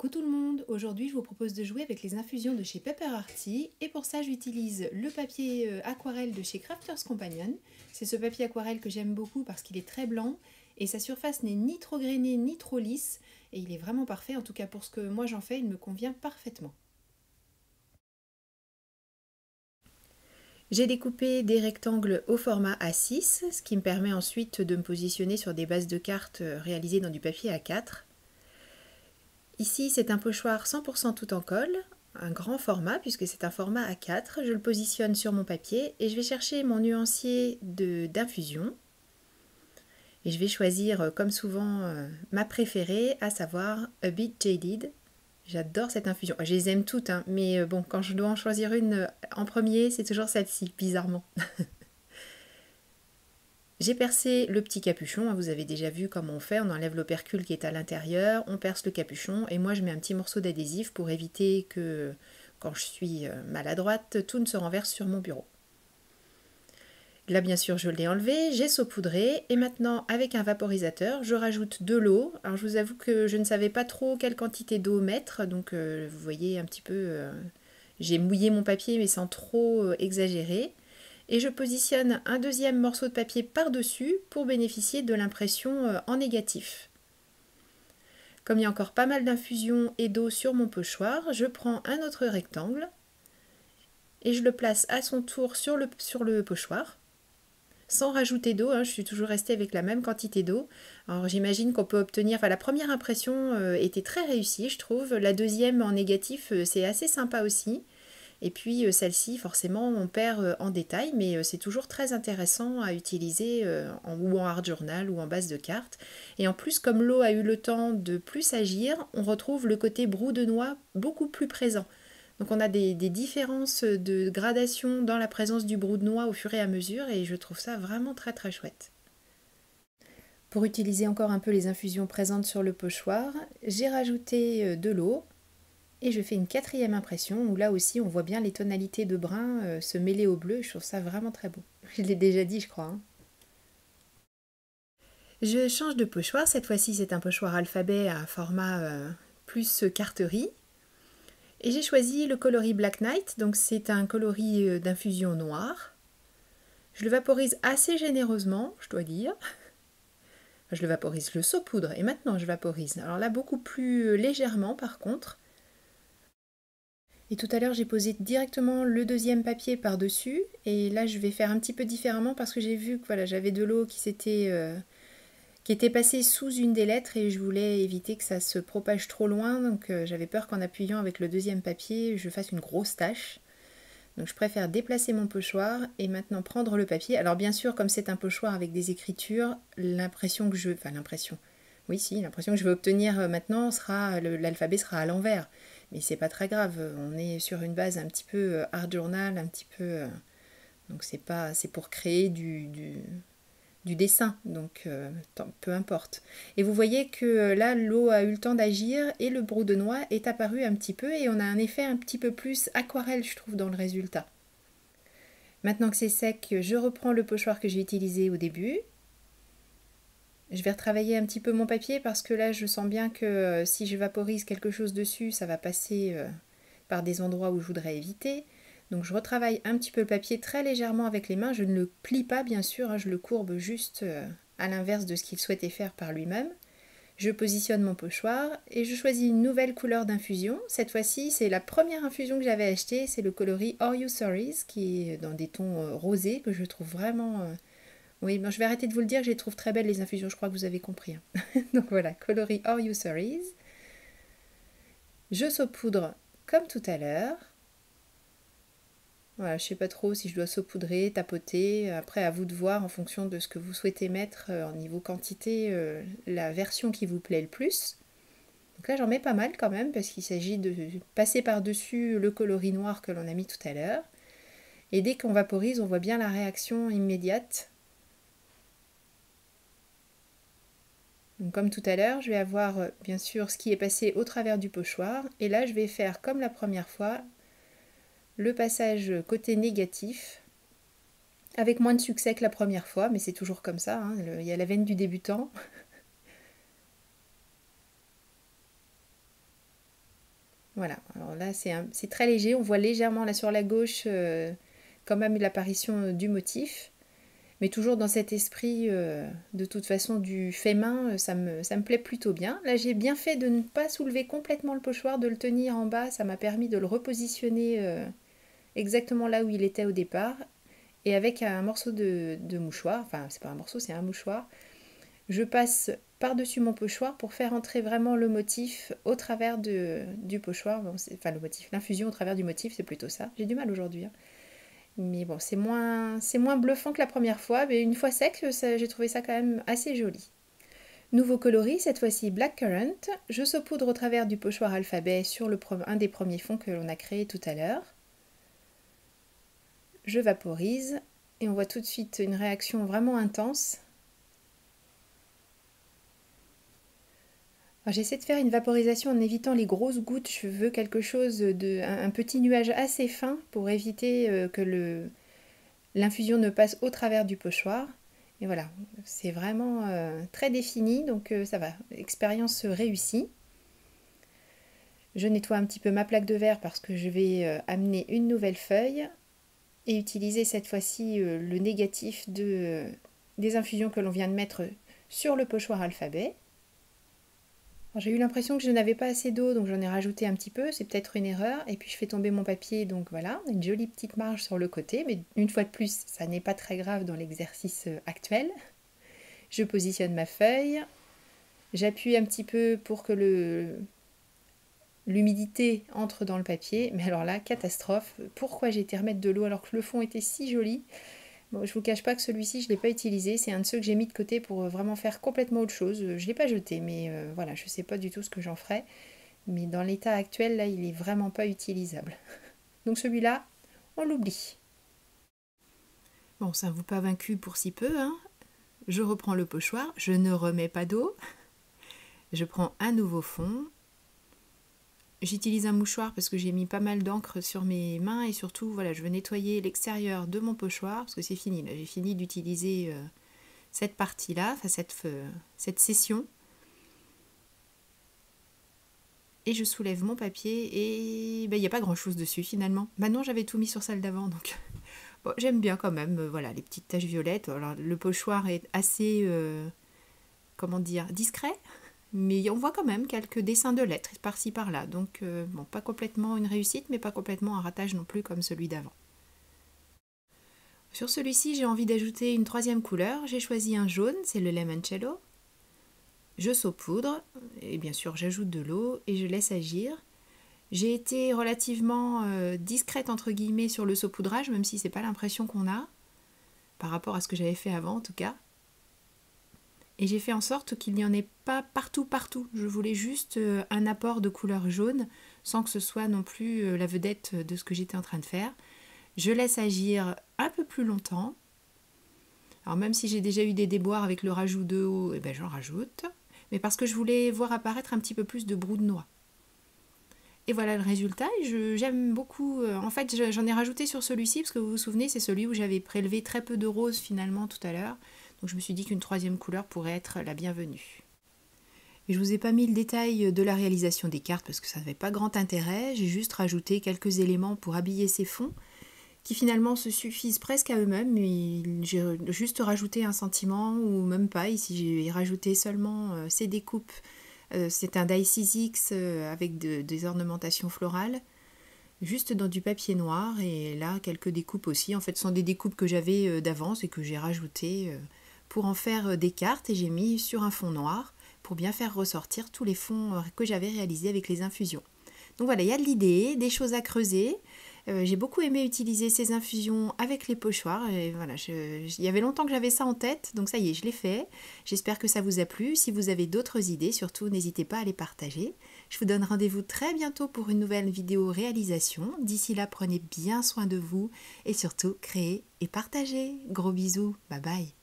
Coucou tout le monde, aujourd'hui je vous propose de jouer avec les infusions de chez Pepper Arty et pour ça j'utilise le papier aquarelle de chez Crafters Companion. C'est ce papier aquarelle que j'aime beaucoup parce qu'il est très blanc et sa surface n'est ni trop grainée ni trop lisse et il est vraiment parfait, en tout cas pour ce que moi j'en fais, il me convient parfaitement. J'ai découpé des rectangles au format A6, ce qui me permet ensuite de me positionner sur des bases de cartes réalisées dans du papier A4. Ici, c'est un pochoir 100% tout en colle, un grand format puisque c'est un format A4. Je le positionne sur mon papier et je vais chercher mon nuancier d'infusion. Et je vais choisir, comme souvent, ma préférée, à savoir A Bit Jaded. J'adore cette infusion. Je les aime toutes, hein, mais bon, quand je dois en choisir une en premier, c'est toujours celle-ci, bizarrement. J'ai percé le petit capuchon, vous avez déjà vu comment on fait, on enlève l'opercule qui est à l'intérieur, on perce le capuchon et moi je mets un petit morceau d'adhésif pour éviter que quand je suis maladroite, tout ne se renverse sur mon bureau. Là bien sûr je l'ai enlevé, j'ai saupoudré et maintenant avec un vaporisateur je rajoute de l'eau. Alors je vous avoue que je ne savais pas trop quelle quantité d'eau mettre, donc vous voyez un petit peu, j'ai mouillé mon papier mais sans trop exagérer. Et je positionne un deuxième morceau de papier par-dessus pour bénéficier de l'impression en négatif. Comme il y a encore pas mal d'infusion et d'eau sur mon pochoir, je prends un autre rectangle et je le place à son tour sur le pochoir, sans rajouter d'eau, je suis toujours restée avec la même quantité d'eau. Alors j'imagine qu'on peut obtenir, la première impression était très réussie je trouve, la deuxième en négatif c'est assez sympa aussi. Et puis celle-ci, forcément, on perd en détail, mais c'est toujours très intéressant à utiliser ou en art journal ou en base de cartes. Et en plus, comme l'eau a eu le temps de plus agir, on retrouve le côté brou de noix beaucoup plus présent. Donc on a des différences de gradation dans la présence du brou de noix au fur et à mesure, et je trouve ça vraiment très très chouette. Pour utiliser encore un peu les infusions présentes sur le pochoir, j'ai rajouté de l'eau. Et je fais une quatrième impression où là aussi on voit bien les tonalités de brun se mêler au bleu. Je trouve ça vraiment très beau. Je l'ai déjà dit je crois. Je change de pochoir. Cette fois-ci c'est un pochoir alphabet à un format plus carterie. Et j'ai choisi le coloris Black Knight. Donc c'est un coloris d'infusion noire. Je le vaporise assez généreusement, je dois dire. Je le vaporise, je le saupoudre et maintenant je vaporise. Alors là beaucoup plus légèrement par contre. Et tout à l'heure, j'ai posé directement le deuxième papier par-dessus. Et là, je vais faire un petit peu différemment parce que j'ai vu que voilà, j'avais de l'eau qui était passée sous une des lettres et je voulais éviter que ça se propage trop loin. Donc j'avais peur qu'en appuyant avec le deuxième papier, je fasse une grosse tache. Donc je préfère déplacer mon pochoir et maintenant prendre le papier. Alors bien sûr, comme c'est un pochoir avec des écritures, l'impression que je vais obtenir maintenant sera l'alphabet sera à l'envers. Mais c'est pas très grave, on est sur une base un petit peu art journal, un petit peu. Donc c'est pour créer du dessin, donc peu importe. Et vous voyez que là l'eau a eu le temps d'agir et le brou de noix est apparu un petit peu et on a un effet un petit peu plus aquarelle je trouve dans le résultat. Maintenant que c'est sec, je reprends le pochoir que j'ai utilisé au début. Je vais retravailler un petit peu mon papier parce que là je sens bien que si je vaporise quelque chose dessus, ça va passer par des endroits où je voudrais éviter. Donc je retravaille un petit peu le papier très légèrement avec les mains. Je ne le plie pas bien sûr, je le courbe juste à l'inverse de ce qu'il souhaitait faire par lui-même. Je positionne mon pochoir et je choisis une nouvelle couleur d'infusion. Cette fois-ci, c'est la première infusion que j'avais achetée, c'est le coloris Are You Sorry's qui est dans des tons rosés que je trouve vraiment... Oui, bon, je vais arrêter de vous le dire, je les trouve très belles les infusions, je crois que vous avez compris. Donc voilà, coloris Are You Sorry's. Je saupoudre comme tout à l'heure. Voilà, je ne sais pas trop si je dois saupoudrer, tapoter. Après, à vous de voir en fonction de ce que vous souhaitez mettre en niveau quantité, la version qui vous plaît le plus. Donc là, j'en mets pas mal quand même parce qu'il s'agit de passer par-dessus le coloris noir que l'on a mis tout à l'heure. Et dès qu'on vaporise, on voit bien la réaction immédiate. Donc comme tout à l'heure, je vais avoir bien sûr ce qui est passé au travers du pochoir. Et là, je vais faire comme la première fois, le passage côté négatif, avec moins de succès que la première fois, mais c'est toujours comme ça, il y a la veine du débutant. Voilà, alors là c'est très léger, on voit légèrement là sur la gauche quand même l'apparition du motif. Mais toujours dans cet esprit, de toute façon, du fait main, ça me plaît plutôt bien. Là, j'ai bien fait de ne pas soulever complètement le pochoir, de le tenir en bas. Ça m'a permis de le repositionner exactement là où il était au départ. Et avec un morceau de mouchoir, enfin, c'est pas un morceau, c'est un mouchoir, je passe par-dessus mon pochoir pour faire entrer vraiment le motif au travers du pochoir. Bon, enfin, le motif, l'infusion au travers du motif, c'est plutôt ça. J'ai du mal aujourd'hui, hein. Mais bon, c'est moins bluffant que la première fois, mais une fois sec, j'ai trouvé ça quand même assez joli. Nouveau coloris, cette fois-ci Blackcurrant. Je saupoudre au travers du pochoir alphabet sur un des premiers fonds que l'on a créé tout à l'heure. Je vaporise et on voit tout de suite une réaction vraiment intense. J'essaie de faire une vaporisation en évitant les grosses gouttes. Je veux quelque chose un petit nuage assez fin pour éviter que l'infusion ne passe au travers du pochoir. Et voilà, c'est vraiment très défini, donc ça va. Expérience réussie. Je nettoie un petit peu ma plaque de verre parce que je vais amener une nouvelle feuille et utiliser cette fois-ci le négatif des infusions que l'on vient de mettre sur le pochoir alphabet. J'ai eu l'impression que je n'avais pas assez d'eau, donc j'en ai rajouté un petit peu, c'est peut-être une erreur. Et puis je fais tomber mon papier, donc voilà, une jolie petite marge sur le côté, mais une fois de plus, ça n'est pas très grave dans l'exercice actuel. Je positionne ma feuille, j'appuie un petit peu pour que l'humidité entre dans le papier, mais alors là, catastrophe. Pourquoi j'ai été remettre de l'eau alors que le fond était si joli? Bon, je vous cache pas que celui-ci, je ne l'ai pas utilisé. C'est un de ceux que j'ai mis de côté pour vraiment faire complètement autre chose. Je ne l'ai pas jeté, mais voilà, je ne sais pas du tout ce que j'en ferai. Mais dans l'état actuel, là, il est vraiment pas utilisable. Donc celui-là, on l'oublie. Bon, ça ne vous pas vaincu pour si peu, hein. Je reprends le pochoir, je ne remets pas d'eau. Je prends un nouveau fond. J'utilise un mouchoir parce que j'ai mis pas mal d'encre sur mes mains et surtout, voilà, je veux nettoyer l'extérieur de mon pochoir parce que c'est fini. J'ai fini d'utiliser cette partie-là, enfin cette session. Et je soulève mon papier et il n'y a pas grand-chose dessus finalement. Maintenant, j'avais tout mis sur celle d'avant, donc bon, j'aime bien quand même, voilà, les petites taches violettes. Alors, le pochoir est assez, comment dire, discret. Mais on voit quand même quelques dessins de lettres par-ci par-là. Donc, bon, pas complètement une réussite, mais pas complètement un ratage non plus comme celui d'avant. Sur celui-ci, j'ai envie d'ajouter une troisième couleur. J'ai choisi un jaune, c'est le Limoncello. Je saupoudre, et bien sûr j'ajoute de l'eau et je laisse agir. J'ai été relativement discrète entre guillemets sur le saupoudrage, même si c'est pas l'impression qu'on a, par rapport à ce que j'avais fait avant en tout cas. Et j'ai fait en sorte qu'il n'y en ait pas partout. Je voulais juste un apport de couleur jaune, sans que ce soit non plus la vedette de ce que j'étais en train de faire. Je laisse agir un peu plus longtemps. Alors même si j'ai déjà eu des déboires avec le rajout d'eau, eh ben j'en rajoute. Mais parce que je voulais voir apparaître un petit peu plus de brou de noix. Et voilà le résultat. J'aime beaucoup. En fait, j'en ai rajouté sur celui-ci, parce que vous vous souvenez, c'est celui où j'avais prélevé très peu de rose finalement tout à l'heure. Donc je me suis dit qu'une troisième couleur pourrait être la bienvenue. Et je ne vous ai pas mis le détail de la réalisation des cartes parce que ça n'avait pas grand intérêt. J'ai juste rajouté quelques éléments pour habiller ces fonds qui finalement se suffisent presque à eux-mêmes. J'ai juste rajouté un sentiment ou même pas. Ici j'ai rajouté seulement ces découpes. C'est un die 6X avec des ornementations florales. Juste dans du papier noir et là quelques découpes aussi. En fait ce sont des découpes que j'avais d'avance et que j'ai rajoutées pour en faire des cartes et j'ai mis sur un fond noir pour bien faire ressortir tous les fonds que j'avais réalisés avec les infusions. Donc voilà, il y a de l'idée, des choses à creuser. J'ai beaucoup aimé utiliser ces infusions avec les pochoirs. Et voilà, il y avait longtemps que j'avais ça en tête, donc ça y est, je l'ai fait. J'espère que ça vous a plu. Si vous avez d'autres idées, surtout n'hésitez pas à les partager. Je vous donne rendez-vous très bientôt pour une nouvelle vidéo réalisation. D'ici là, prenez bien soin de vous et surtout créez et partagez. Gros bisous, bye bye.